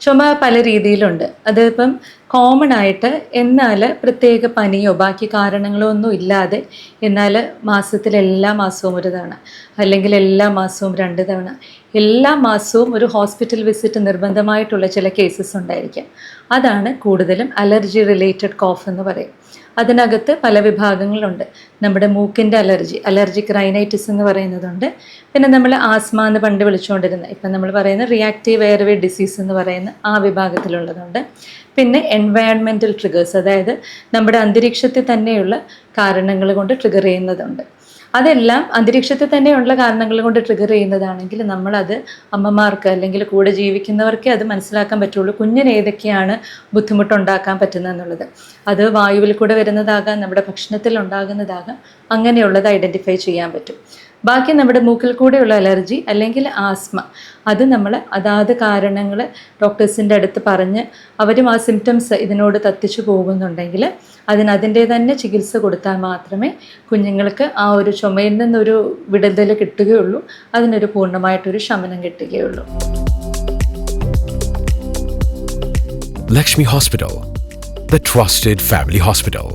ചുമ പല രീതിയിലുണ്ട്. അതിപ്പം കോമൺ ആയിട്ട് എന്നാൽ പ്രത്യേക പനിയോ ബാക്കി കാരണങ്ങളോ ഒന്നും ഇല്ലാതെ എന്നാൽ മാസത്തിൽ എല്ലാ മാസവും ഒരു തവണ അല്ലെങ്കിൽ എല്ലാ മാസവും 2 തവണ എല്ലാ മാസവും ഒരു ഹോസ്പിറ്റൽ വിസിറ്റ് നിർബന്ധമായിട്ടുള്ള ചില കേസസ് ഉണ്ടായിരിക്കാം. അതാണ് കൂടുതലും അലർജി റിലേറ്റഡ് കോഫ് എന്ന് പറയും. അതിനകത്ത് പല വിഭാഗങ്ങളുണ്ട്. നമ്മുടെ മൂക്കിൻ്റെ അലർജിക് റൈനൈറ്റിസ് എന്ന് പറയുന്നതുണ്ട്. പിന്നെ നമ്മൾ ആസ്മ എന്ന് പണ്ട് വിളിച്ചുകൊണ്ടിരുന്ന ഇപ്പം നമ്മൾ പറയുന്ന റിയാക്റ്റീവ് എയർവേ ഡിസീസ് എന്ന് പറയുന്ന ആ വിഭാഗത്തിലുള്ളതുണ്ട്. പിന്നെ എൻവയൺമെൻറ്റൽ ട്രിഗേഴ്സ്, അതായത് നമ്മുടെ അന്തരീക്ഷത്തിൽ തന്നെയുള്ള കാരണങ്ങൾ കൊണ്ട് ട്രിഗർ ചെയ്യുന്നതുണ്ട്. അതെല്ലാം അന്തരീക്ഷത്തിൽ തന്നെയുള്ള കാരണങ്ങൾ കൊണ്ട് ട്രിഗർ ചെയ്യുന്നതാണെങ്കിൽ നമ്മളത് അമ്മമാർക്ക് അല്ലെങ്കിൽ കൂടെ ജീവിക്കുന്നവർക്കേ അത് മനസ്സിലാക്കാൻ പറ്റുള്ളൂ, കുഞ്ഞിന് ഏതൊക്കെയാണ് ബുദ്ധിമുട്ടുണ്ടാക്കാൻ പറ്റുന്നതെന്നുള്ളത്. അത് വായുവിൽ കൂടെ വരുന്നതാകാം, നമ്മുടെ ഭക്ഷണത്തിൽ ഉണ്ടാകുന്നതാകാം, അങ്ങനെയുള്ളത് ഐഡൻറ്റിഫൈ ചെയ്യാൻ പറ്റും. ബാക്കി നമ്മുടെ മൂക്കിൽ കൂടെയുള്ള അലർജി അല്ലെങ്കിൽ ആസ്മ, അത് നമ്മൾ അതാത് കാരണങ്ങൾ ഡോക്ടേഴ്സിൻ്റെ അടുത്ത് പറഞ്ഞ് അവരും ആ സിംറ്റംസ് ഇതിനോട് തത്തിച്ചു പോകുന്നുണ്ടെങ്കിൽ അതിൻ്റെ തന്നെ ചികിത്സ കൊടുത്താൽ മാത്രമേ കുഞ്ഞുങ്ങൾക്ക് ആ ഒരു ചുമയിൽ നിന്നൊരു വിടുതൽ കിട്ടുകയുള്ളൂ, അതിനൊരു പൂർണ്ണമായിട്ടൊരു ശമനം കിട്ടുകയുള്ളൂ. Lakshmi Hospital, the trusted family hospital.